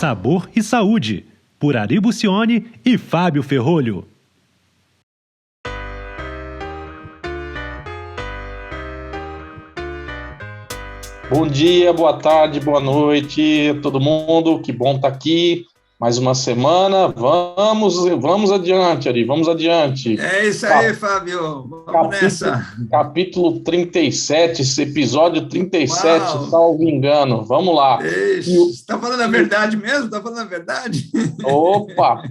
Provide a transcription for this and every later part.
Sabor e Saúde, por Ari Bucione e Fábio Ferrolho. Bom dia, boa tarde, boa noite a todo mundo, que bom estar aqui, mais uma semana, vamos adiante, Ari, vamos adiante. É isso aí, Fábio, vamos nessa. Capítulo 37, esse episódio 37, Uau! salvo engano, vamos lá. Você está falando a verdade mesmo? Está falando a verdade? Opa!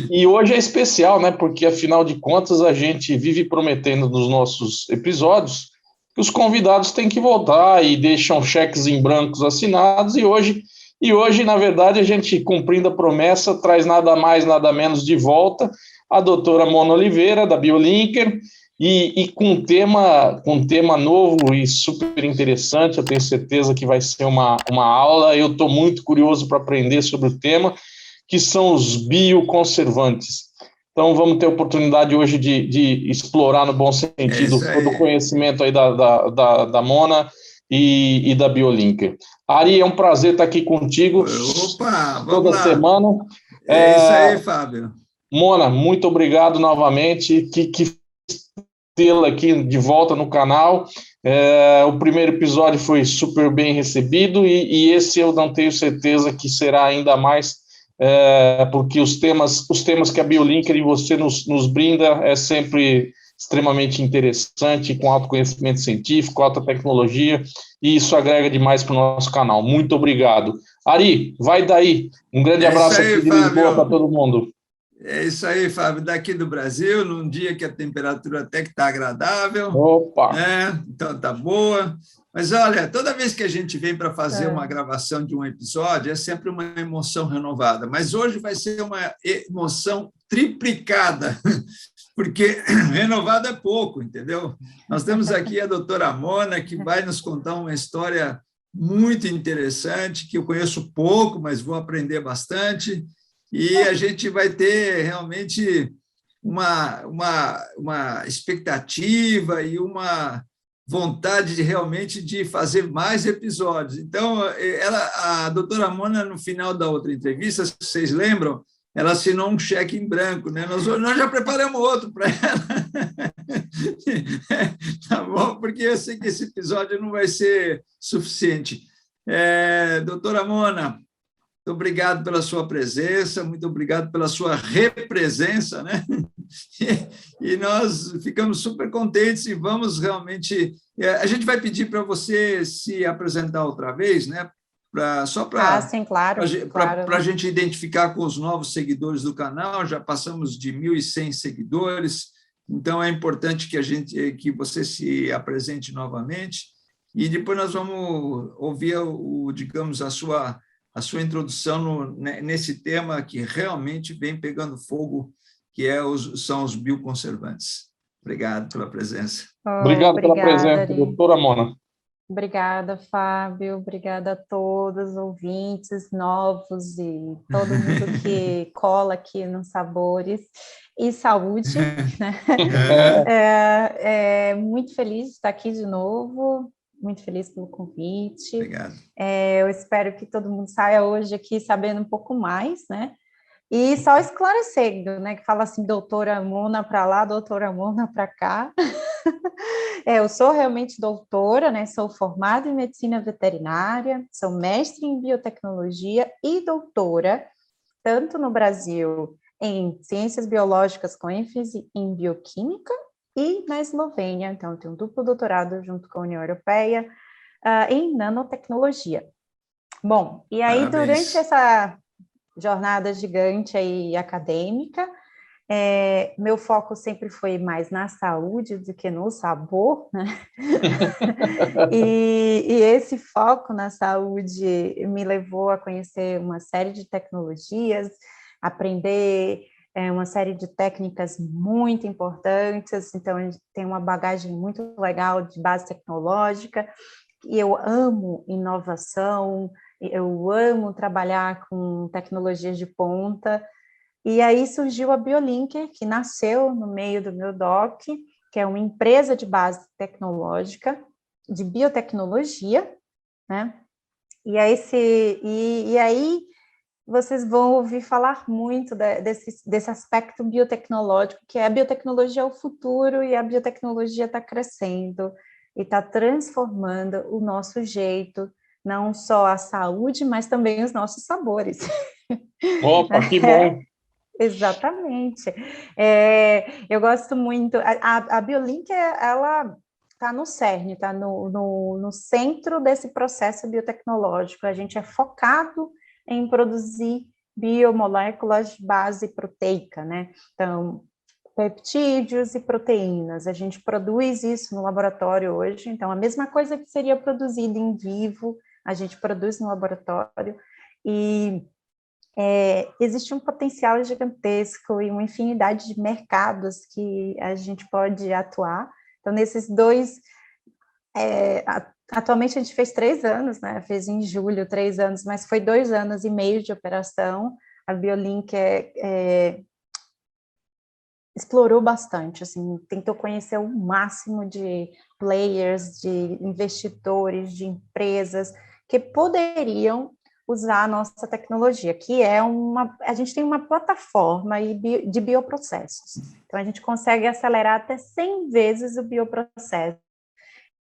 E hoje é especial, né? Porque, afinal de contas, a gente vive prometendo nos nossos episódios que os convidados têm que voltar e deixam cheques em brancos assinados, e hoje, na verdade, a gente, cumprindo a promessa, traz nada mais, nada menos de volta a doutora Mona Oliveira, da BioLinker, e com um tema novo e super interessante. Eu tenho certeza que vai ser uma aula. Eu estou muito curioso para aprender sobre o tema, que são os bioconservantes. Então, vamos ter a oportunidade hoje de explorar, no bom sentido, todo o conhecimento aí da Mona e da BioLinker. Ari, é um prazer estar aqui contigo. Opa, vamos toda lá. semana. É isso aí, Fábio. Mona, muito obrigado novamente. Que tê-la aqui de volta no canal. O primeiro episódio foi super bem recebido e esse eu não tenho certeza que será ainda mais, porque os temas que a BioLinker e você nos brinda é sempre extremamente interessante, com alto conhecimento científico, alta tecnologia, e isso agrega demais para o nosso canal. Muito obrigado. Ari, vai daí. Um grande abraço aí, aqui de Lisboa para todo mundo. É isso aí, Fábio, daqui do Brasil, num dia que a temperatura até que está agradável. Opa! Né? Então está boa. Mas olha, toda vez que a gente vem para fazer uma gravação de um episódio, é sempre uma emoção renovada. Mas hoje vai ser uma emoção triplicada, porque renovada é pouco, entendeu? Nós temos aqui a doutora Mona, que vai nos contar uma história muito interessante, que eu conheço pouco, mas vou aprender bastante. E a gente vai ter realmente uma expectativa e uma vontade realmente de fazer mais episódios. Então, a doutora Mona, no final da outra entrevista, se vocês lembram, ela assinou um cheque em branco, né? Nós já preparamos outro para ela. Tá bom? Porque eu sei que esse episódio não vai ser suficiente. Doutora Mona, muito obrigado pela sua presença, muito obrigado pela sua represença, né? E nós ficamos super contentes e vamos realmente... A gente vai pedir para você se apresentar outra vez, né? Só para sim, claro, para a gente identificar com os novos seguidores do canal. Já passamos de 1.100 seguidores, então é importante que você se apresente novamente e depois nós vamos ouvir, digamos, a sua introdução nesse tema que realmente vem pegando fogo, que são os bioconservantes. Obrigado pela presença. Obrigado pela presença, doutora Mona. Obrigada, Fábio. Obrigada a todos os ouvintes novos e todo mundo que cola aqui nos Sabores e Saúde. Né? Muito feliz de estar aqui de novo. Muito feliz pelo convite. Obrigado. Eu espero que todo mundo saia hoje aqui sabendo um pouco mais, né? E só esclarecendo, né? Que fala assim, doutora Mona para lá, doutora Mona para cá. Eu sou realmente doutora, né? Sou formada em medicina veterinária, sou mestre em biotecnologia e doutora, tanto no Brasil em ciências biológicas com ênfase em bioquímica, e na Eslovênia, então eu tenho um duplo doutorado junto com a União Europeia em nanotecnologia. Bom, e aí durante essa jornada gigante aí acadêmica, meu foco sempre foi mais na saúde do que no sabor, né? e esse foco na saúde me levou a conhecer uma série de tecnologias, aprender uma série de técnicas muito importantes, então tem uma bagagem muito legal de base tecnológica, e eu amo inovação, eu amo trabalhar com tecnologias de ponta, e aí surgiu a BioLinker, que nasceu no meio do meu doc, que é uma empresa de base tecnológica, de biotecnologia, né? e aí vocês vão ouvir falar muito desse aspecto biotecnológico, que a biotecnologia é o futuro e a biotecnologia está crescendo e está transformando o nosso jeito, não só a saúde, mas também os nossos sabores. Opa, que bom! Exatamente. Eu gosto muito. A BioLink, ela está no cerne, está no centro desse processo biotecnológico. A gente é focado em produzir biomoléculas de base proteica, né? Então, peptídeos e proteínas. A gente produz isso no laboratório hoje. Então, a mesma coisa que seria produzida em vivo, a gente produz no laboratório. E existe um potencial gigantesco e uma infinidade de mercados que a gente pode atuar. Então, nesses dois, atualmente a gente fez 3 anos, né? Fez em julho 3 anos, mas foi 2 anos e meio de operação. A BioLink explorou bastante, assim, tentou conhecer o máximo de players, de investidores, de empresas que poderiam usar a nossa tecnologia, que a gente tem uma plataforma de bioprocessos. Então, a gente consegue acelerar até 100 vezes o bioprocesso.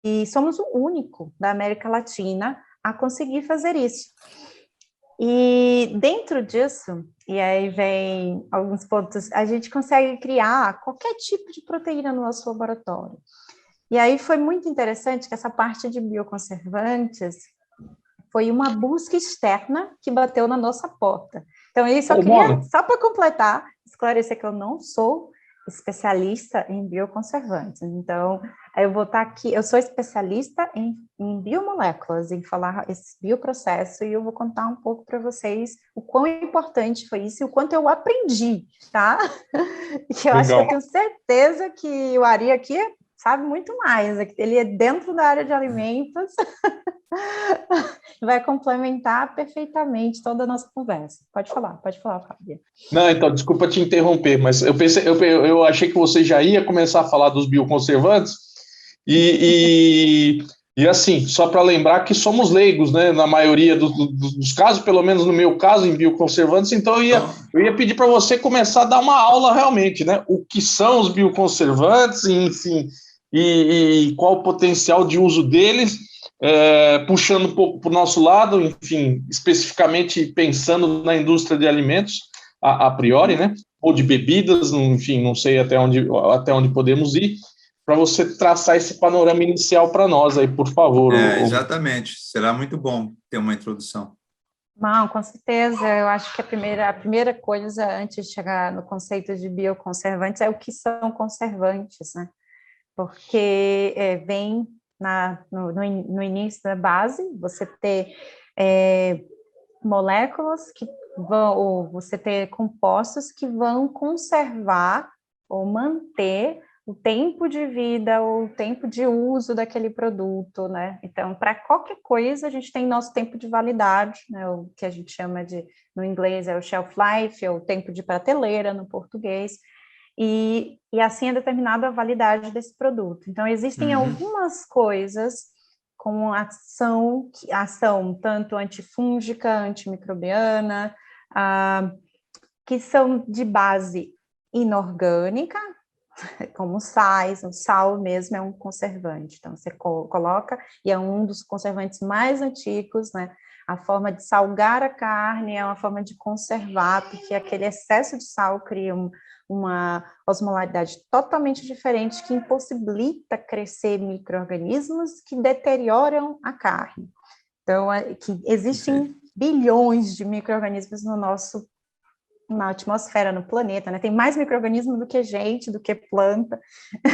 E somos o único da América Latina a conseguir fazer isso. E dentro disso, e aí vem alguns pontos, a gente consegue criar qualquer tipo de proteína no nosso laboratório. E aí foi muito interessante que essa parte de bioconservantes foi uma busca externa que bateu na nossa porta. Então, eu só queria, só para completar, esclarecer que eu não sou especialista em bioconservantes. Então, eu vou estar aqui, eu sou especialista em biomoléculas, em falar esse bioprocesso, e eu vou contar um pouco para vocês o quão importante foi isso e o quanto eu aprendi, tá? E eu acho que eu tenho certeza que o Ari aqui sabe muito mais, ele é dentro da área de alimentos, vai complementar perfeitamente toda a nossa conversa. Pode falar, Fábio. Não, então, desculpa te interromper, mas eu achei que você já ia começar a falar dos bioconservantes, e assim, só para lembrar que somos leigos, né, na maioria dos casos, pelo menos no meu caso, em bioconservantes, então eu ia pedir para você começar a dar uma aula realmente, né, o que são os bioconservantes, enfim, e qual o potencial de uso deles, puxando um pouco para o nosso lado, enfim, especificamente pensando na indústria de alimentos, a priori, né, ou de bebidas, enfim, não sei até onde podemos ir, para você traçar esse panorama inicial para nós aí, por favor. Exatamente, será muito bom ter uma introdução. Não, com certeza, eu acho que a primeira coisa, antes de chegar no conceito de bioconservantes, é o que são conservantes, né? Porque vem no início da base, você ter moléculas que vão, ou você ter compostos que vão conservar ou manter o tempo de vida ou o tempo de uso daquele produto, né? Então, para qualquer coisa, a gente tem nosso tempo de validade, né? O que a gente chama de, no inglês, é o shelf life, ou o tempo de prateleira, no português, e assim é determinada a validade desse produto. Então, existem algumas coisas com ação tanto antifúngica, antimicrobiana, que são de base inorgânica, como sais, o sal mesmo é um conservante, então você coloca, e é um dos conservantes mais antigos, né? A forma de salgar a carne é uma forma de conservar, porque aquele excesso de sal cria uma osmolaridade totalmente diferente que impossibilita crescer micro-organismos que deterioram a carne. Então, que existem bilhões de micro-organismos na atmosfera, no planeta, né? Tem mais micro-organismos do que gente, do que planta,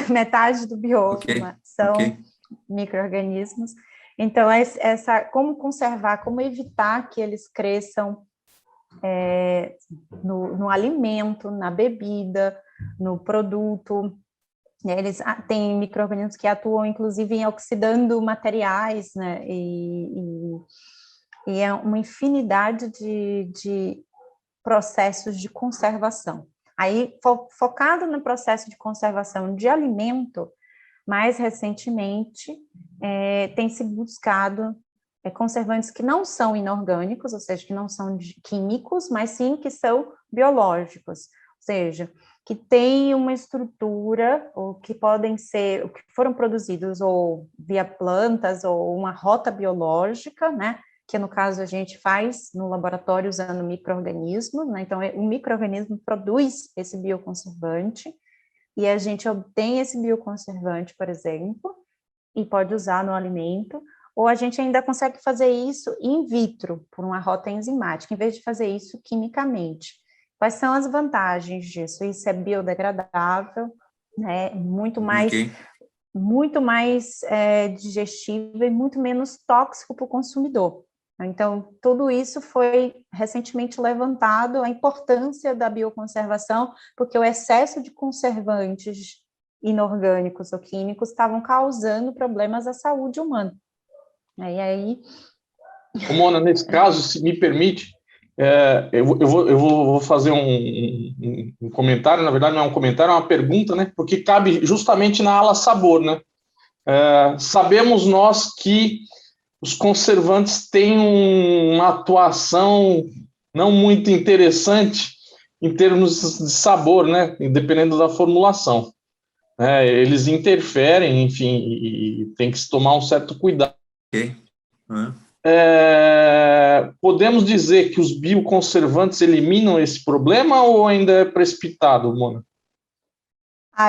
metade do bioma são micro-organismos. Então, como conservar, como evitar que eles cresçam no alimento, na bebida, no produto. Eles têm micro-organismos que atuam, inclusive, em oxidando materiais, né? E é uma infinidade de processos de conservação. Aí, focado no processo de conservação de alimento, mais recentemente, tem se buscado conservantes que não são inorgânicos, ou seja, que não são químicos, mas sim que são biológicos, ou seja, que têm uma estrutura, ou que podem ser, ou que foram produzidos ou via plantas, ou uma rota biológica, né, que no caso a gente faz no laboratório usando micro-organismos, né, então o micro-organismo produz esse bioconservante, e a gente obtém esse bioconservante, por exemplo, e pode usar no alimento, ou a gente ainda consegue fazer isso in vitro, por uma rota enzimática, em vez de fazer isso quimicamente. Quais são as vantagens disso? Isso é biodegradável, né? Muito mais digestível e muito menos tóxico para o consumidor. Então, tudo isso foi recentemente levantado, a importância da bioconservação, porque o excesso de conservantes inorgânicos ou químicos estavam causando problemas à saúde humana. E aí... Mona, nesse caso, se me permite, eu vou fazer um comentário, na verdade não é um comentário, é uma pergunta, né? Porque cabe justamente na ala sabor, né? Sabemos nós que os conservantes têm uma atuação não muito interessante em termos de sabor, né? Dependendo da formulação. Eles interferem, enfim, e tem que se tomar um certo cuidado. Ok. Podemos dizer que os bioconservantes eliminam esse problema ou ainda é precipitado, Mona?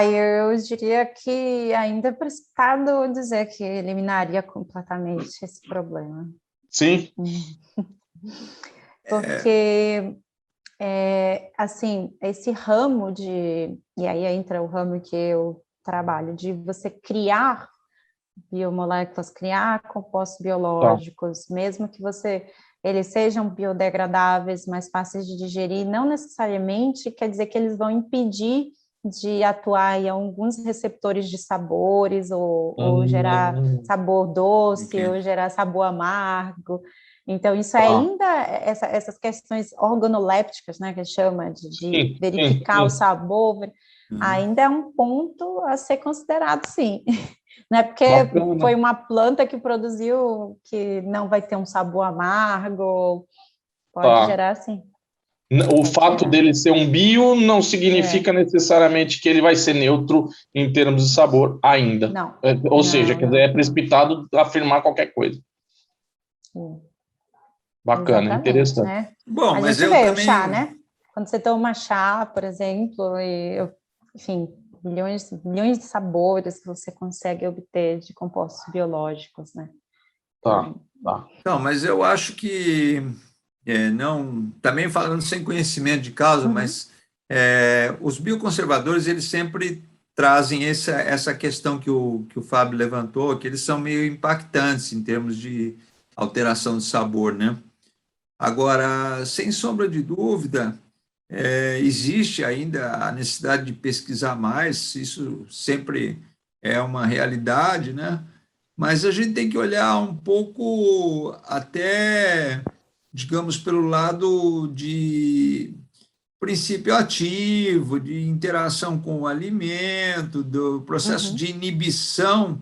Eu diria que ainda é precipitado dizer que eliminaria completamente esse problema. Sim. Porque, assim, esse ramo e aí entra o ramo que eu trabalho, de você criar biomoléculas, criar compostos biológicos, mesmo que eles sejam biodegradáveis, mais fáceis de digerir, não necessariamente quer dizer que eles vão impedir de atuar em alguns receptores de sabores, ou gerar sabor doce, ou gerar sabor amargo. Então, isso ainda, essas questões organolépticas, né, que chama de verificar o sabor, ainda é um ponto a ser considerado, sim. Não é porque foi uma planta que produziu que não vai ter um sabor amargo, pode gerar, sim. O fato dele ser um bio não significa necessariamente que ele vai ser neutro em termos de sabor ainda. Não. Ou seja, quer dizer, é precipitado afirmar qualquer coisa. Bacana, exatamente, interessante. Né? Bom, a mas gente eu vê também... o chá, né? Quando você toma chá, por exemplo, enfim, milhões de sabores que você consegue obter de compostos biológicos, né? Tá. Não, mas eu acho que, não, também falando sem conhecimento de causa, mas os bioconservadores, eles sempre trazem essa questão que o Fábio levantou, que eles são meio impactantes em termos de alteração de sabor, né? Agora, sem sombra de dúvida, existe ainda a necessidade de pesquisar mais, isso sempre é uma realidade, né? Mas a gente tem que olhar um pouco até, digamos, pelo lado de princípio ativo, de interação com o alimento, do processo de inibição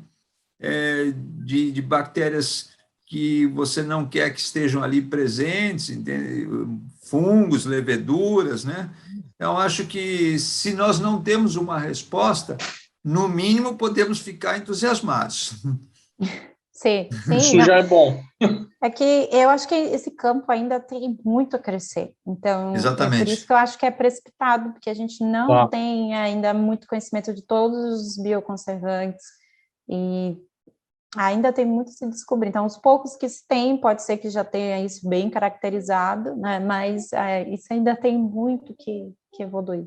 de bactérias que você não quer que estejam ali presentes, entende? Fungos, leveduras, né? Então, acho que se nós não temos uma resposta, no mínimo podemos ficar entusiasmados. Sim, isso já é bom. É que eu acho que esse campo ainda tem muito a crescer. Então, exatamente, é por isso que eu acho que é precipitado, porque a gente não tem ainda muito conhecimento de todos os bioconservantes e ainda tem muito a se descobrir. Então, os poucos que se tem, pode ser que já tenha isso bem caracterizado, né? Mas isso ainda tem muito que evoluir.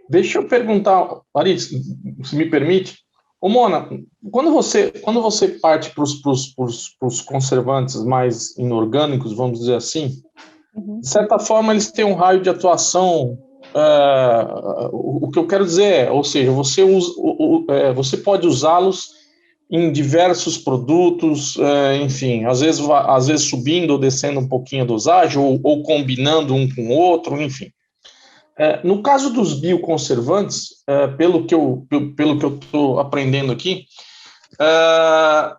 Deixa eu perguntar, Larissa, se me permite. Ô, Mona, quando você parte para os conservantes mais inorgânicos, vamos dizer assim, de certa forma eles têm um raio de atuação, o que eu quero dizer ou seja, você pode usá-los em diversos produtos, enfim, às vezes subindo ou descendo um pouquinho a dosagem, ou combinando um com o outro, enfim. No caso dos bioconservantes, pelo que eu estou aprendendo aqui,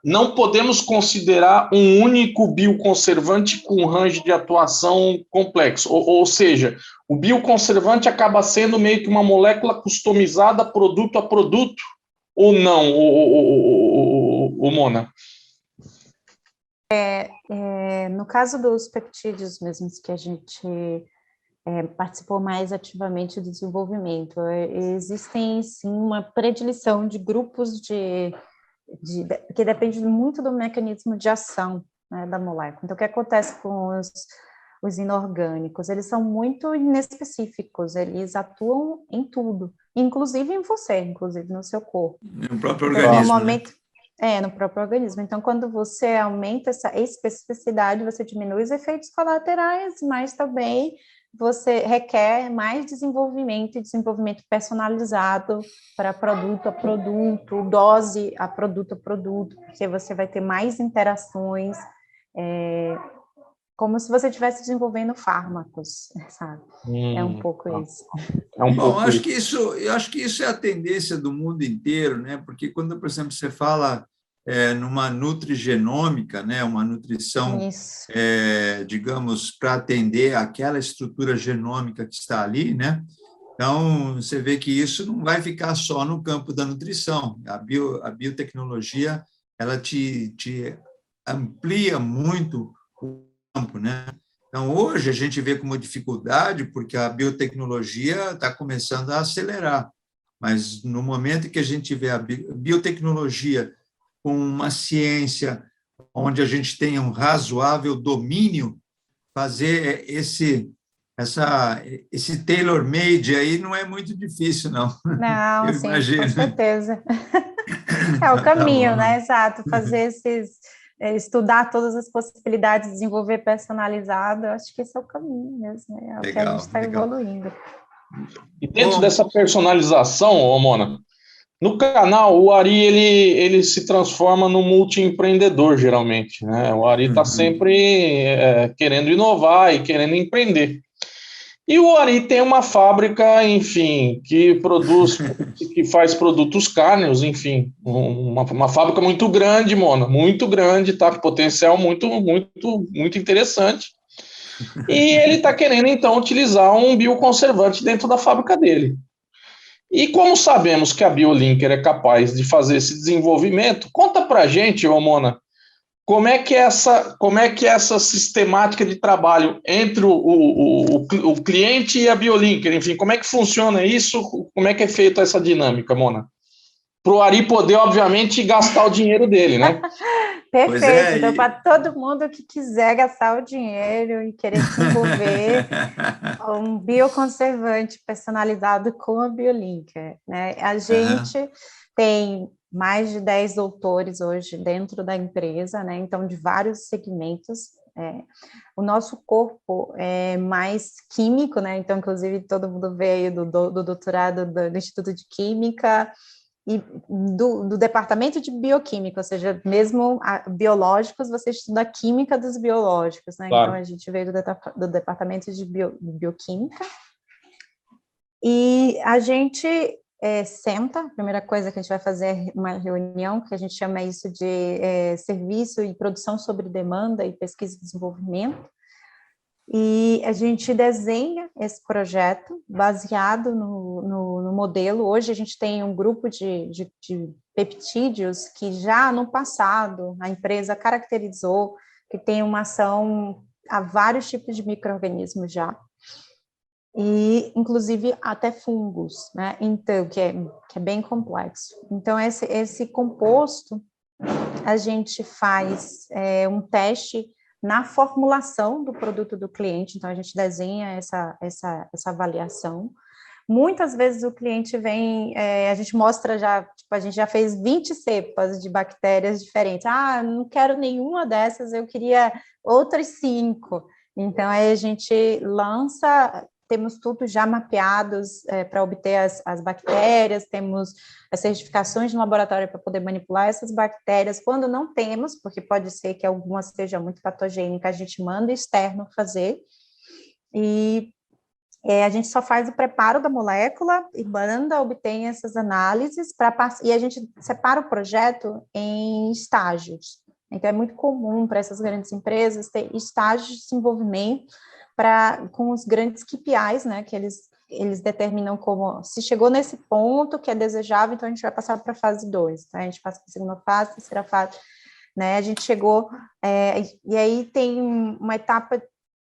não podemos considerar um único bioconservante com range de atuação complexo. Ou seja, o bioconservante acaba sendo meio que uma molécula customizada produto a produto, ou não, o Mona? No caso dos peptídeos mesmos, que a gente participou mais ativamente do desenvolvimento, existem, sim, uma predileção de grupos que depende muito do mecanismo de ação, né, da molécula. Então, o que acontece com os inorgânicos? Eles são muito inespecíficos, eles atuam em tudo, inclusive em você, inclusive no seu corpo. No próprio Então, organismo, normalmente, no próprio organismo. Então, quando você aumenta essa especificidade, você diminui os efeitos colaterais, mas também você requer mais desenvolvimento e desenvolvimento personalizado para produto a produto, dose a produto, porque você vai ter mais interações, como se você estivesse desenvolvendo fármacos, sabe? É um pouco isso. Bom, eu acho que isso é a tendência do mundo inteiro, né? Porque quando, por exemplo, você fala numa nutrigenômica, né? Uma nutrição, digamos, para atender aquela estrutura genômica que está ali, né? Então, você vê que isso não vai ficar só no campo da nutrição. A biotecnologia, ela te amplia muito o campo, né? Então, hoje a gente vê como dificuldade, porque a biotecnologia está começando a acelerar, mas no momento que a gente vê a biotecnologia com uma ciência onde a gente tenha um razoável domínio, fazer esse tailor-made aí não é muito difícil, não. Não, Eu sim, imagino. com certeza. É o caminho, né? Exato, fazer estudar todas as possibilidades, desenvolver personalizado, eu acho que esse é o caminho mesmo, é o que a gente está evoluindo. E dentro dessa personalização, Mona, no canal, o Ari ele se transforma num multiempreendedor, geralmente, né? O Ari está sempre querendo inovar e querendo empreender. E o Ari tem uma fábrica, enfim, que faz produtos cárneos, enfim, uma fábrica muito grande, Mona, muito grande, tá? Com potencial muito, muito, muito interessante. E ele está querendo, então, utilizar um bioconservante dentro da fábrica dele. E como sabemos que a BioLinker é capaz de fazer esse desenvolvimento, conta pra gente, Mona, como é que é essa sistemática de trabalho entre o cliente e a BioLinker? Enfim, como é que funciona isso? Como é que é feita essa dinâmica, Mona? Para o Ari poder, obviamente, gastar o dinheiro dele, né? Perfeito. Então, para todo mundo que quiser gastar o dinheiro e querer desenvolver um bioconservante personalizado com a BioLinker, né? A gente tem mais de 10 doutores hoje dentro da empresa, né? Então, de vários segmentos. O nosso corpo é mais químico, né? Então, inclusive, todo mundo veio do doutorado do Instituto de Química e do departamento de bioquímica, ou seja, mesmo biológicos, você estuda a química dos biológicos, né? Claro. Então, a gente veio do departamento de bioquímica e a gente senta, a primeira coisa que a gente vai fazer é uma reunião, que a gente chama isso de serviço e produção sobre demanda e pesquisa e desenvolvimento, e a gente desenha esse projeto baseado no modelo. Hoje a gente tem um grupo de peptídeos que já no passado a empresa caracterizou que tem uma ação a vários tipos de micro-organismos já, e inclusive até fungos, né? Então, que é bem complexo. Então, esse composto, a gente faz um teste na formulação do produto do cliente, então a gente desenha essa avaliação. Muitas vezes o cliente vem, a gente mostra já, tipo, a gente já fez 20 cepas de bactérias diferentes. Ah, não quero nenhuma dessas, eu queria outras 5. Então, aí a gente lança, temos tudo já mapeados para obter as bactérias, temos as certificações de laboratório para poder manipular essas bactérias. Quando não temos, porque pode ser que alguma seja muito patogênica, a gente manda externo fazer. E A gente só faz o preparo da molécula e manda, obtém essas análises, e a gente separa o projeto em estágios. Então, é muito comum para essas grandes empresas ter estágios de desenvolvimento com os grandes KPIs, né, que eles determinam como, se chegou nesse ponto que é desejável, então a gente vai passar para a fase 2, tá? A gente passa para a segunda fase, terceira fase, né? A gente chegou, e aí tem uma etapa,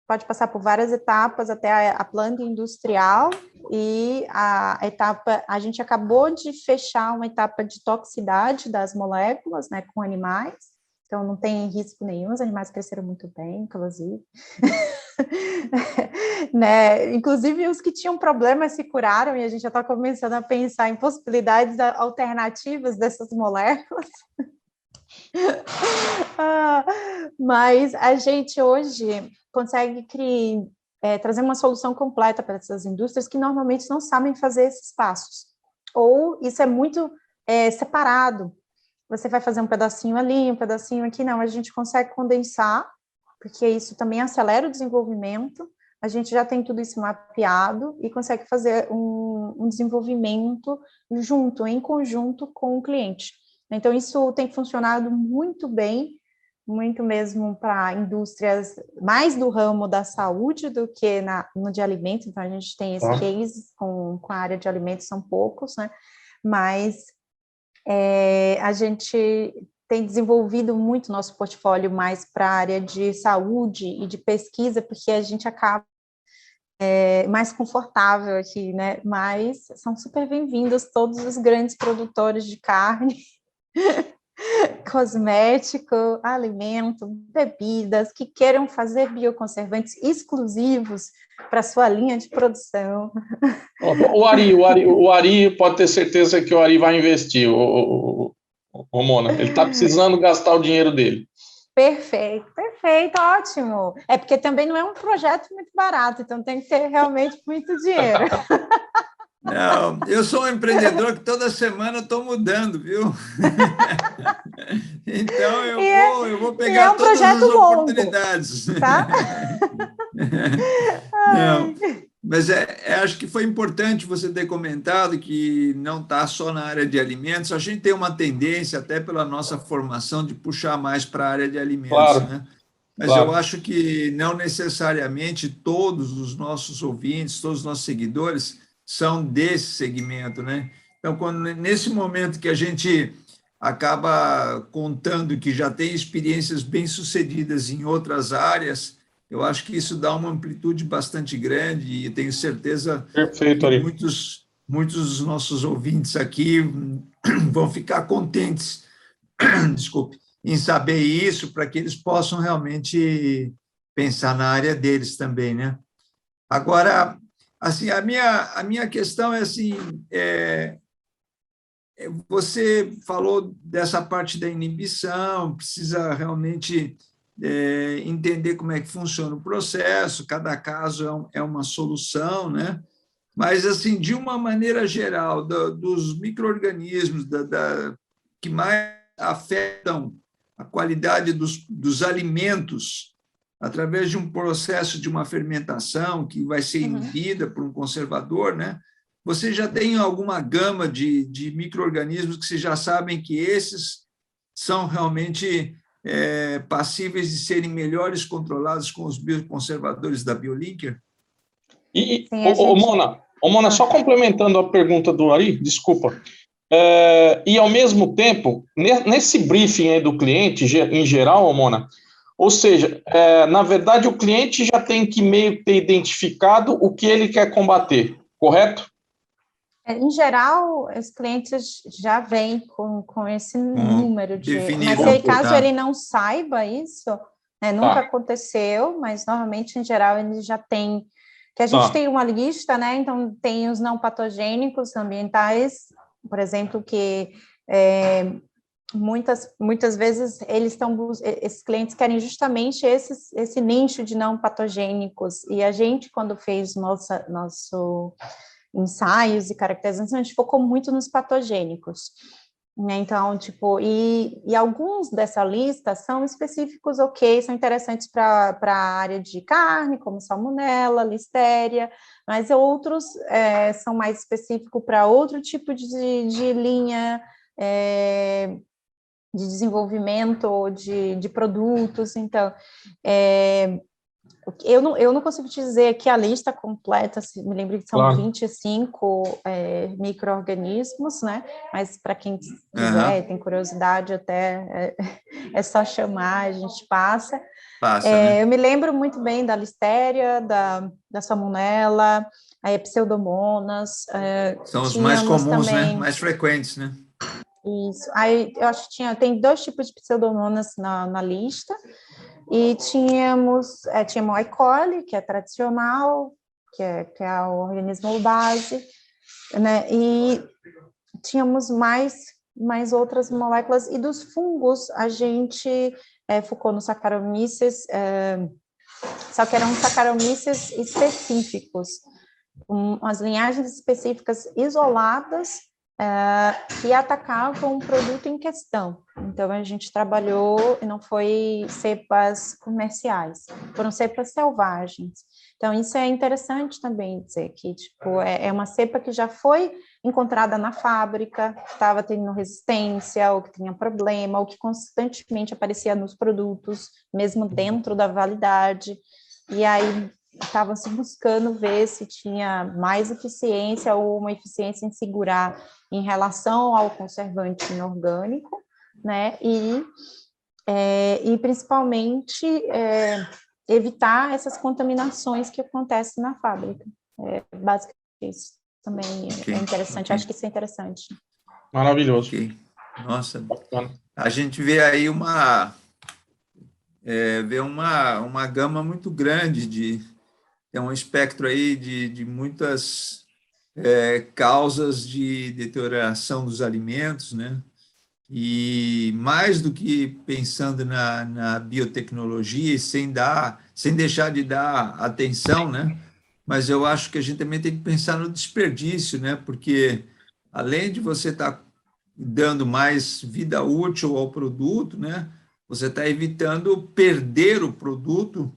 pode passar por várias etapas até a planta industrial, e a gente acabou de fechar uma etapa de toxicidade das moléculas, né, com animais, então não tem risco nenhum, os animais cresceram muito bem, inclusive. Né? Inclusive os que tinham problemas se curaram, e a gente já está começando a pensar em possibilidades alternativas dessas moléculas. Mas a gente hoje consegue trazer uma solução completa para essas indústrias que normalmente não sabem fazer esses passos, ou isso é muito separado, você vai fazer um pedacinho ali, um pedacinho aqui, não, a gente consegue condensar, porque isso também acelera o desenvolvimento, a gente já tem tudo isso mapeado e consegue fazer um desenvolvimento em conjunto com o cliente. Então, isso tem funcionado muito bem, muito mesmo para indústrias mais do ramo da saúde do que no de alimentos, então a gente tem esse case com a área de alimentos, são poucos, né? Mas a gente tem desenvolvido muito nosso portfólio mais para a área de saúde e de pesquisa, porque a gente acaba mais confortável aqui, né? Mas são super bem-vindos todos os grandes produtores de carne, cosmético, alimento, bebidas, que queiram fazer bioconservantes exclusivos para sua linha de produção. O Ari, pode ter certeza que o Ari vai investir, Mona. Ele está precisando gastar o dinheiro dele. Perfeito, ótimo. É porque também não é um projeto muito barato, então tem que ter realmente muito dinheiro. Não, eu sou um empreendedor que toda semana estou mudando, viu? Então eu vou pegar todas as oportunidades. Tá? Não, mas acho que foi importante você ter comentado que não está só na área de alimentos. A gente tem uma tendência, até pela nossa formação, de puxar mais para a área de alimentos, claro, né? Mas claro, eu acho que não necessariamente todos os nossos ouvintes, todos os nossos seguidores são desse segmento, né? Então, nesse momento que a gente acaba contando que já tem experiências bem-sucedidas em outras áreas, eu acho que isso dá uma amplitude bastante grande e tenho certeza Perfeito, que muitos dos nossos ouvintes aqui vão ficar contentes, desculpe, em saber isso, para que eles possam realmente pensar na área deles também, né? Agora, assim, a minha questão é assim, você falou dessa parte da inibição, precisa realmente entender como é que funciona o processo, cada caso é uma solução, né? Mas, assim, de uma maneira geral, dos micro-organismos que mais afetam a qualidade dos alimentos através de um processo de uma fermentação que vai ser inibida por um conservador, né? Você já tem alguma gama de micro-organismos que vocês já sabem que esses são realmente passíveis de serem melhores controlados com os bioconservadores da BioLinker? Mona, só complementando a pergunta do Ari, desculpa, e ao mesmo tempo, nesse briefing aí do cliente, em geral, Mona, ou seja, na verdade o cliente já tem que meio ter identificado o que ele quer combater, correto? Em geral, os clientes já vêm com esse número de... Mas se caso ele não saiba isso, né, nunca aconteceu, mas normalmente, em geral, ele já tem... Que a gente tem uma lista, né? Então, tem os não patogênicos ambientais, por exemplo, que muitas vezes esses clientes querem justamente esse nicho de não patogênicos. E a gente, quando fez nosso ensaios e caracterização, a gente focou muito nos patogênicos. né? Então, tipo, e alguns dessa lista são específicos, ok, são interessantes para a área de carne, como salmonela, listéria, mas outros são mais específicos para outro tipo de linha de desenvolvimento de produtos. Então, eu não consigo te dizer aqui a lista completa, me lembro que são Claro. 25 micro-organismos, né? Mas para quem quiser, tem curiosidade até, é só chamar, a gente passa. Passa, né? Eu me lembro muito bem da listéria, da salmonela, pseudomonas. São os mais Tínhamos comuns, né? também, Mais frequentes, né? isso. Aí eu acho que tem 2 tipos de pseudomonas na lista. E tínhamos o E. coli, que é tradicional, que é o organismo base, né? E tínhamos mais outras moléculas, e dos fungos a gente focou no Saccharomyces, só que eram Saccharomyces específicos, umas linhagens específicas isoladas, que atacavam o produto em questão. Então, a gente trabalhou, e não foi cepas comerciais, foram cepas selvagens. Então, isso é interessante também dizer que, tipo, é uma cepa que já foi encontrada na fábrica, que estava tendo resistência, ou que tinha problema, ou que constantemente aparecia nos produtos, mesmo dentro da validade, e aí estavam se buscando ver se tinha mais eficiência ou uma eficiência em segurar em relação ao conservante inorgânico, né? E principalmente evitar essas contaminações que acontecem na fábrica. Basicamente isso também é interessante. Acho que isso é interessante. Maravilhoso. Okay. Nossa, Bacana. a gente vê aí uma gama muito grande tem um espectro aí de muitas causas de deterioração dos alimentos, né? E mais do que pensando na biotecnologia, sem deixar de dar atenção, né? Mas eu acho que a gente também tem que pensar no desperdício, né? Porque além de você estar dando mais vida útil ao produto, né? Você está evitando perder o produto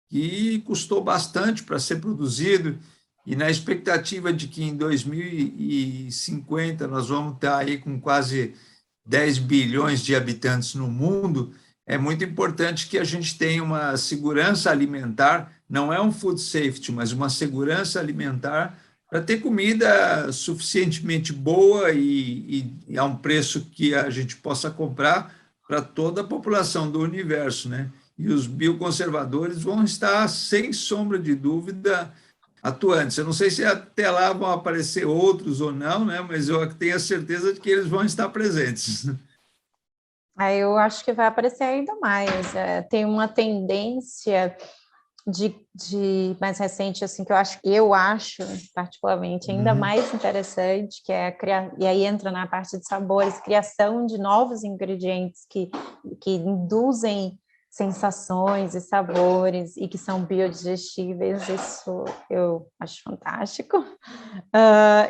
que custou bastante para ser produzido, e na expectativa de que em 2050 nós vamos estar aí com quase 10 bilhões de habitantes no mundo, é muito importante que a gente tenha uma segurança alimentar, não é um food safety, mas uma segurança alimentar para ter comida suficientemente boa e a um preço que a gente possa comprar para toda a população do universo, né? E os bioconservadores vão estar, sem sombra de dúvida, atuantes. Eu não sei se até lá vão aparecer outros ou não, né? Mas eu tenho a certeza de que eles vão estar presentes. Eu acho que vai aparecer ainda mais. Tem uma tendência de mais recente, assim, que eu acho particularmente ainda mais interessante, que é e aí entra na parte de sabores, criação de novos ingredientes que induzem sensações e sabores e que são biodigestíveis. Isso eu acho fantástico.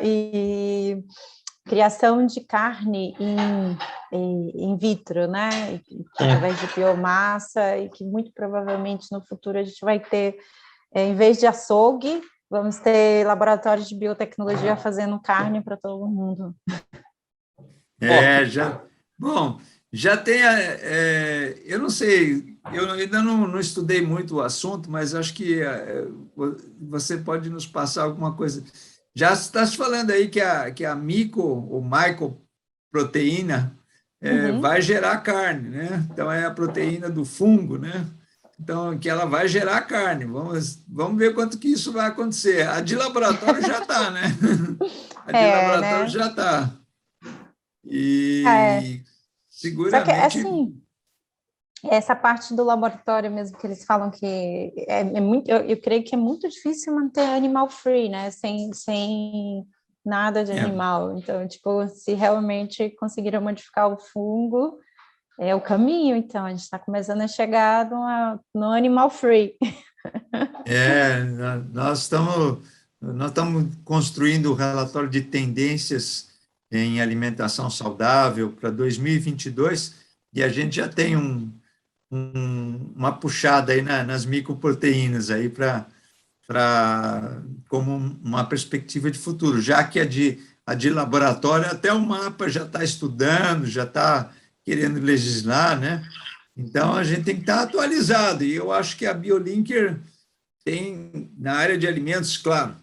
E criação de carne in vitro, né? Através de biomassa, e que muito provavelmente no futuro a gente vai ter, em vez de açougue, vamos ter laboratórios de biotecnologia fazendo carne para todo mundo. Bom, já tem, eu não sei, eu ainda não estudei muito o assunto, mas acho que você pode nos passar alguma coisa. Já está se falando aí que a ou microproteína vai gerar carne, né? Então, é a proteína do fungo, né? Então, que ela vai gerar carne. Vamos ver quanto que isso vai acontecer. A de laboratório já está, né? A de laboratório, né? Já está. E seguramente... Só que, assim, essa parte do laboratório mesmo, que eles falam que é muito... Eu creio que é muito difícil manter animal free, né? Sem nada de animal. Então, tipo, se realmente conseguiram modificar o fungo, é o caminho. Então, a gente está começando a chegar no animal free. Nós estamos construindo o relatório de tendências em alimentação saudável para 2022, e a gente já tem uma puxada aí nas micoproteínas aí como uma perspectiva de futuro, já que a de laboratório, até o MAPA já está estudando, já está querendo legislar, né? Então, a gente tem que estar atualizado, e eu acho que a BioLinker tem, na área de alimentos, claro,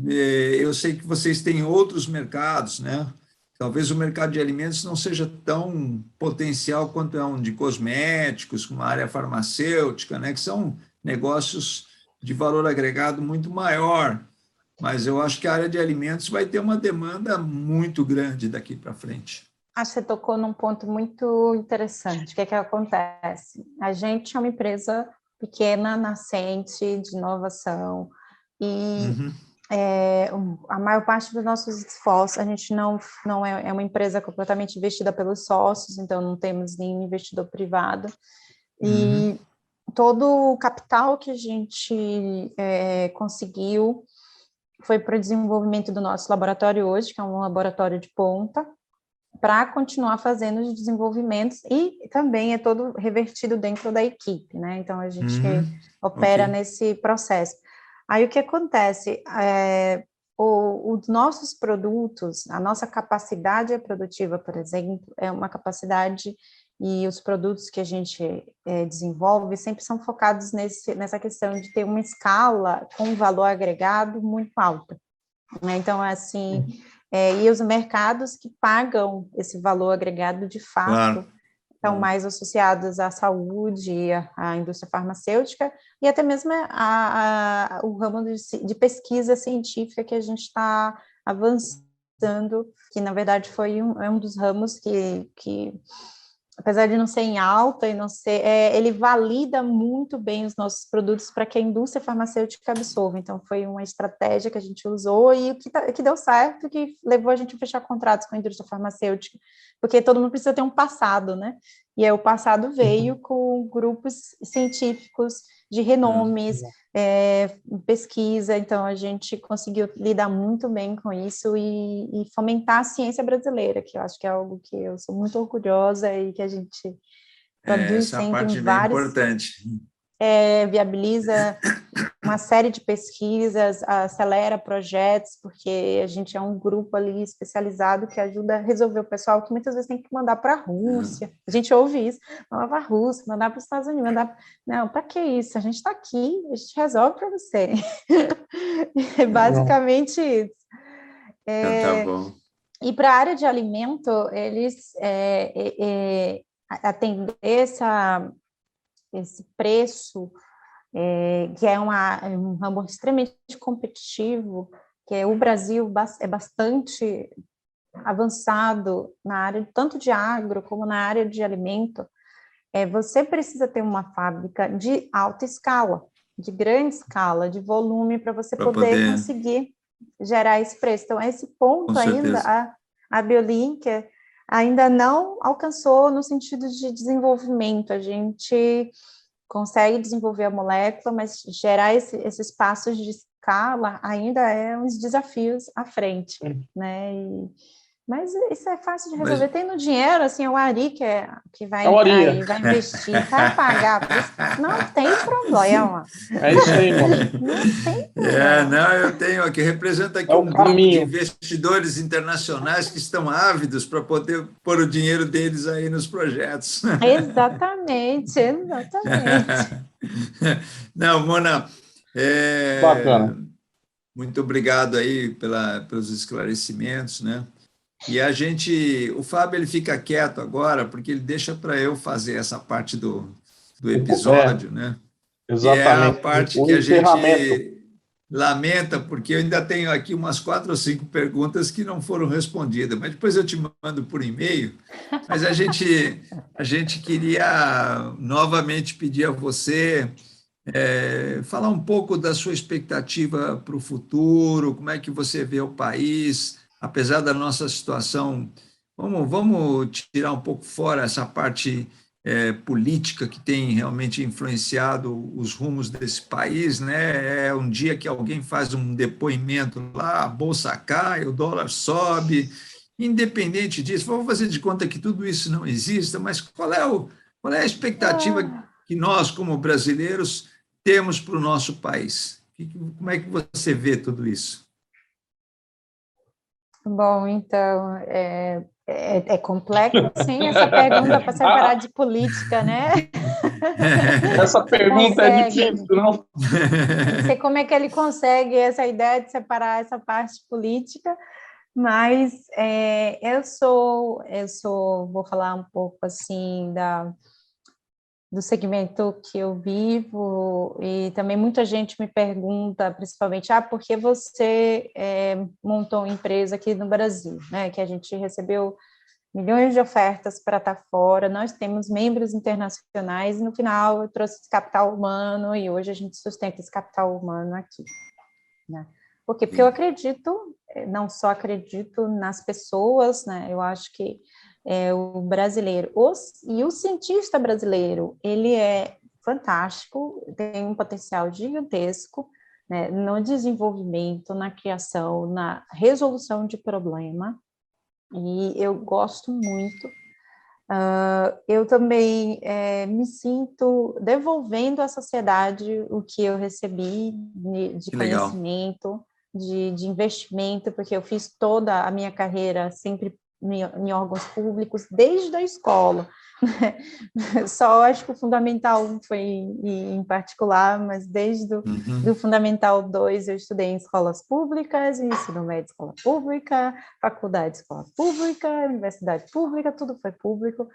eu sei que vocês têm outros mercados, né? Talvez o mercado de alimentos não seja tão potencial quanto é um de cosméticos, como a área farmacêutica, né? Que são negócios de valor agregado muito maior, mas eu acho que a área de alimentos vai ter uma demanda muito grande daqui para frente. Acho que você tocou num ponto muito interessante. O que é que acontece? A gente é uma empresa pequena, nascente, de inovação, e a maior parte dos nossos esforços, a gente não é uma empresa completamente investida pelos sócios, então não temos nenhum investidor privado, e todo o capital que a gente conseguiu foi para o desenvolvimento do nosso laboratório hoje, que é um laboratório de ponta, para continuar fazendo os desenvolvimentos, e também é todo revertido dentro da equipe, né? Então, a gente opera nesse processo. Aí, o que acontece? Os nossos produtos, a nossa capacidade produtiva, por exemplo, é uma capacidade, e os produtos que a gente desenvolve sempre são focados nessa questão de ter uma escala com valor agregado muito alta, né? Então, assim... e os mercados que pagam esse valor agregado, de fato, estão mais associados à saúde, à indústria farmacêutica, e até mesmo o ramo de pesquisa científica que a gente está avançando, que, na verdade, é um dos ramos que apesar de não ser em alta e não ser, ele valida muito bem os nossos produtos para que a indústria farmacêutica absorva. Então, foi uma estratégia que a gente usou e que deu certo, que levou a gente a fechar contratos com a indústria farmacêutica, porque todo mundo precisa ter um passado, né? E aí o passado veio com grupos científicos de renomes, pesquisa, então a gente conseguiu lidar muito bem com isso e fomentar a ciência brasileira, que eu acho que é algo que eu sou muito orgulhosa e que a gente produz essa sempre parte em é bem vários... importante. Viabiliza uma série de pesquisas, acelera projetos, porque a gente é um grupo ali especializado que ajuda a resolver o pessoal que muitas vezes tem que mandar para a Rússia. A gente ouve isso, mandar para a Rússia, mandar para os Estados Unidos, Não, para que isso? A gente está aqui, a gente resolve para você. É basicamente isso. Então, tá bom. E para a área de alimento, eles atender esse preço, que é um ramo extremamente competitivo, que o Brasil é bastante avançado na área tanto de agro como na área de alimento, você precisa ter uma fábrica de alta escala, de grande escala, de volume, para você poder conseguir gerar esse preço. Então, esse ponto ainda, a BioLinker ainda não alcançou no sentido de desenvolvimento. A gente consegue desenvolver a molécula, mas gerar esses passos de escala ainda é uns desafios à frente, né? Mas isso é fácil de resolver. Tendo dinheiro, assim, é o Ari que vai entrar e vai investir, vai pagar por isso. Não tem problema. É isso aí, mano. Não tem problema. Eu tenho aqui, representa aqui um grupo de investidores internacionais que estão ávidos para poder pôr o dinheiro deles aí nos projetos. Exatamente. Não, Mona, bacana. Muito obrigado aí pelos esclarecimentos, né? E o Fábio, ele fica quieto agora, porque ele deixa para eu fazer essa parte do episódio, né? Exatamente. E é a parte que a gente lamenta, porque eu ainda tenho aqui umas 4 ou 5 perguntas que não foram respondidas, mas depois eu te mando por e-mail. Mas a gente queria novamente pedir a você falar um pouco da sua expectativa para o futuro, como é que você vê o país, apesar da nossa situação. Vamos tirar um pouco fora essa parte política que tem realmente influenciado os rumos desse país, né? Um dia que alguém faz um depoimento lá, a bolsa cai, o dólar sobe, independente disso, vamos fazer de conta que tudo isso não exista, mas qual é a expectativa que nós, como brasileiros, temos para o nosso país? Como é que você vê tudo isso? Bom, então, é complexo, sim, essa pergunta para separar de política, né? Essa pergunta é difícil, não? Não sei como é que ele consegue essa ideia de separar essa parte política, mas vou falar um pouco assim do segmento que eu vivo, e também muita gente me pergunta, principalmente, por que você montou uma empresa aqui no Brasil, né? Que a gente recebeu milhões de ofertas para estar fora, nós temos membros internacionais, e no final eu trouxe esse capital humano, e hoje a gente sustenta esse capital humano aqui, né? Por quê? Porque eu acredito, não só acredito nas pessoas, né? Eu acho que o brasileiro, e o cientista brasileiro, ele é fantástico, tem um potencial gigantesco, né, no desenvolvimento, na criação, na resolução de problema, e eu gosto muito. Eu também me sinto devolvendo à sociedade o que eu recebi de conhecimento, de investimento, porque eu fiz toda a minha carreira sempre em órgãos públicos, desde a escola. Só acho que o Fundamental 1 foi em particular, mas desde do Fundamental 2 eu estudei em escolas públicas, ensino médio escola pública, faculdade escola pública, universidade pública, tudo foi público.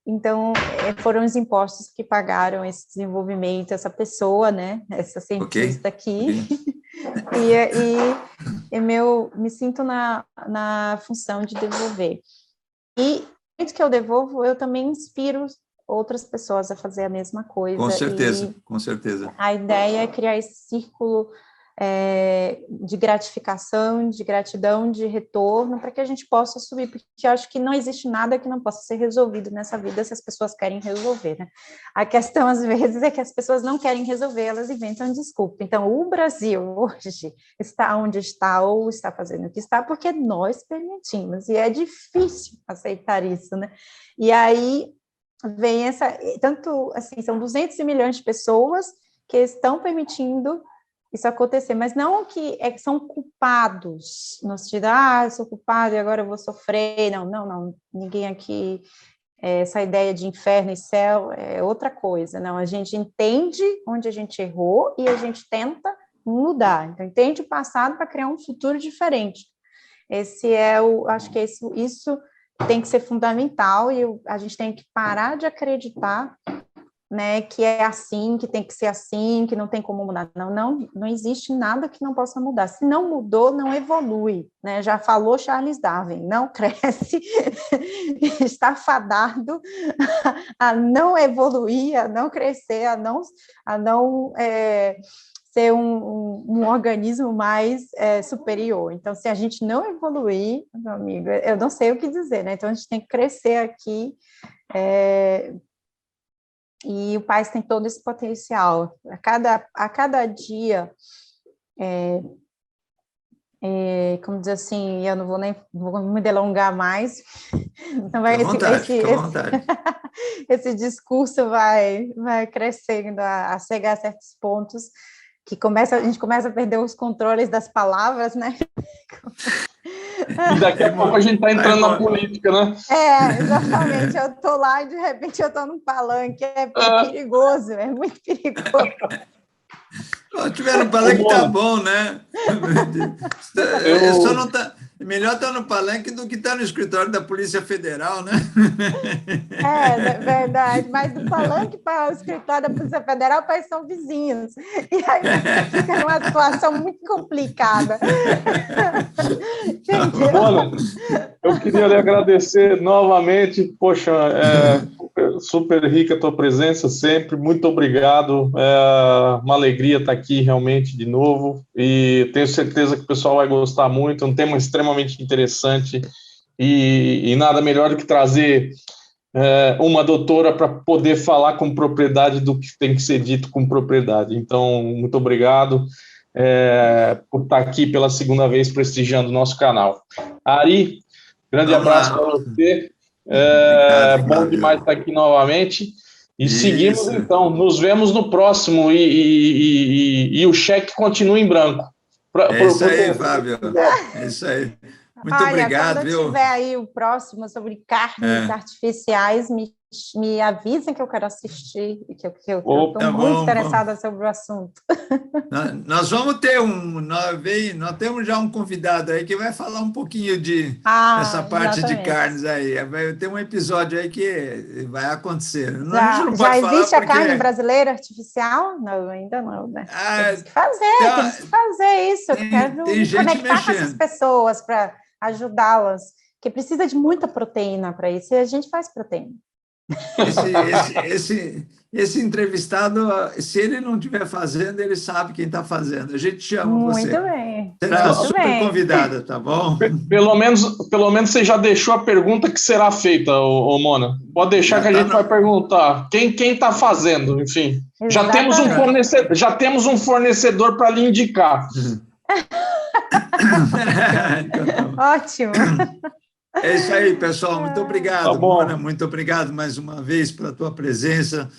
Então, foram os impostos que pagaram esse desenvolvimento, essa pessoa, né, essa cientista aqui. Me sinto na função de devolver. E antes que eu devolvo, eu também inspiro outras pessoas a fazer a mesma coisa. Com certeza, com certeza. A ideia é criar esse círculo de gratificação, de gratidão, de retorno, para que a gente possa subir, porque eu acho que não existe nada que não possa ser resolvido nessa vida se as pessoas querem resolver, né? A questão, às vezes, é que as pessoas não querem resolver, elas inventam desculpa. Então, o Brasil hoje está onde está, ou está fazendo o que está, porque nós permitimos, e é difícil aceitar isso, né? E aí vem tanto assim, são 200 milhões de pessoas que estão permitindo isso acontecer, mas não que são culpados, no sentido, eu sou culpado e agora eu vou sofrer, não, ninguém aqui, essa ideia de inferno e céu é outra coisa, não, a gente entende onde a gente errou e a gente tenta mudar, então entende o passado para criar um futuro diferente, acho que isso tem que ser fundamental, e a gente tem que parar de acreditar, né, que é assim, que tem que ser assim, que não tem como mudar. Não existe nada que não possa mudar. Se não mudou, não evolui, né? Já falou Charles Darwin, não cresce, está fadado a não evoluir, a não crescer, a não ser um organismo mais superior. Então, se a gente não evoluir, meu amigo, eu não sei o que dizer, né? Então, a gente tem que crescer aqui, e o país tem todo esse potencial. A cada dia, como dizer assim, eu não vou me delongar mais, então fica à vontade. Esse discurso vai crescendo a chegar a certos pontos que a gente começa a perder os controles das palavras, né? E daqui a pouco a gente está entrando na política, né? Exatamente. Eu estou lá e, de repente, eu estou num palanque. É perigoso, é muito perigoso. Se tiver no palanque, tá bom, né? Só não tá... Melhor estar no palanque do que estar no escritório da Polícia Federal, né? É verdade, mas do palanque para o escritório da Polícia Federal, parece que são vizinhos. E aí você fica numa situação muito complicada. Mona, eu queria lhe agradecer novamente. Poxa, super rica a tua presença sempre. Muito obrigado. É uma alegria estar aqui realmente de novo. E tenho certeza que o pessoal vai gostar muito. Um tema extremamente interessante, e nada melhor do que trazer uma doutora para poder falar com propriedade do que tem que ser dito com propriedade. Então, muito obrigado por estar aqui pela segunda vez prestigiando o nosso canal. Ari, Grande Vamos abraço lá. para você. Obrigado, Bom Fábio. demais estar aqui novamente. E Isso. seguimos, então. Nos vemos no próximo. E o cheque continua em branco. É isso aí, Fábio. É isso aí. Muito Olha, obrigado, quando viu? tiver aí o próximo sobre carnes artificiais, me avisem que eu quero assistir, que eu estou Tá muito bom, interessada sobre o assunto. Nós vamos ter nós temos já um convidado aí que vai falar um pouquinho dessa parte de Exatamente. carnes aí. Vai ter um episódio aí que vai acontecer. A gente não Já pode falar existe a porque... carne brasileira artificial? Não, ainda não, né? Temos que tá, fazer isso. Eu quero tem me gente conectar com essas mexendo. pessoas para ajudá-las, porque precisa de muita proteína para isso, e a gente faz proteína. Esse entrevistado, se ele não estiver fazendo, ele sabe quem está fazendo. A gente chama você. Muito bem. Será Muito super bem. convidada, tá bom? Pelo menos você já deixou a pergunta que será feita, ô Mona. Pode deixar Já que a tá gente vai perguntar. Quem está fazendo, enfim. Exatamente. Já temos um fornecedor para lhe indicar. Ótimo. É isso aí, pessoal. Muito obrigado, Tá bom. Mona. Muito obrigado mais uma vez pela tua presença,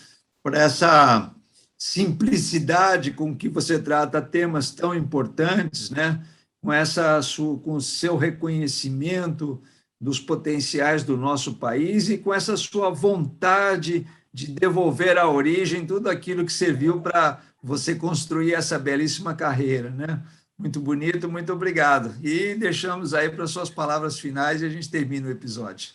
por essa simplicidade com que você trata temas tão importantes, né? Com o seu reconhecimento dos potenciais do nosso país e com essa sua vontade de devolver à origem tudo aquilo que serviu para você construir essa belíssima carreira, né? Muito bonito, muito obrigado. E deixamos aí para suas palavras finais e a gente termina o episódio.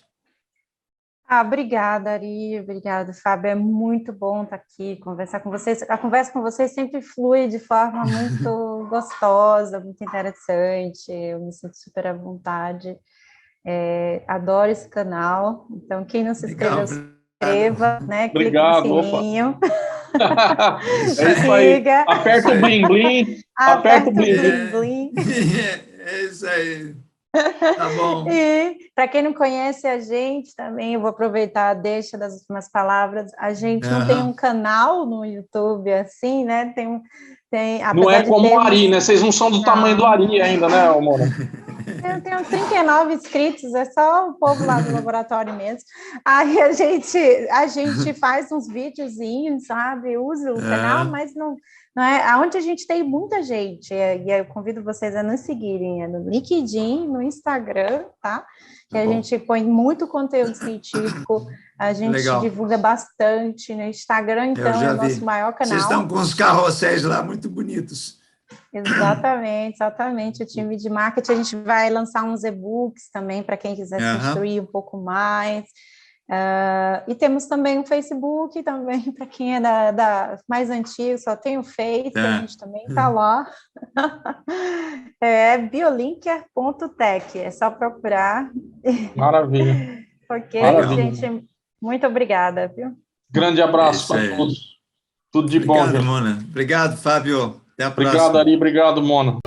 Obrigada, Ari. Obrigada, Fábio. É muito bom estar aqui, conversar com vocês. A conversa com vocês sempre flui de forma muito gostosa, muito interessante. Eu me sinto super à vontde. Adoro esse canal. Então, quem não se inscreveu, se inscreva, né? Clique no sininho. É isso aí. Aperta o blim-blim. Aperta o blim-blim. É isso aí. Tá bom. E, para quem não conhece a gente também, eu vou aproveitar a deixa das últimas palavras. A gente não tem um canal no YouTube assim, né? Não é como o Ari, né? Vocês não são do tamanho do Ari ainda, né, Mona? Eu tenho 39 inscritos, é só o povo lá do laboratório mesmo. Aí a gente faz uns videozinhos, sabe? Usa o canal, mas não é onde a gente tem muita gente. E eu convido vocês a nos seguirem, no LinkedIn, no Instagram, tá? Que a gente põe muito conteúdo científico, a gente divulga bastante no Instagram, então é o nosso maior canal. Vocês estão com os carrosséis lá muito bonitos. Exatamente. O time de marketing, a gente vai lançar uns e-books também para quem quiser se instruir um pouco mais. E temos também o Facebook, também para quem é mais antigo, só tem o Face, a gente também está lá. É biolinker.tech, é só procurar. Maravilha. Ok, gente, muito obrigada, viu? Grande abraço para todos. Tudo de bom, gente. Obrigado, Mona. Obrigado, Fábio. Até a próxima. Obrigado, Ari. Obrigado, Mona.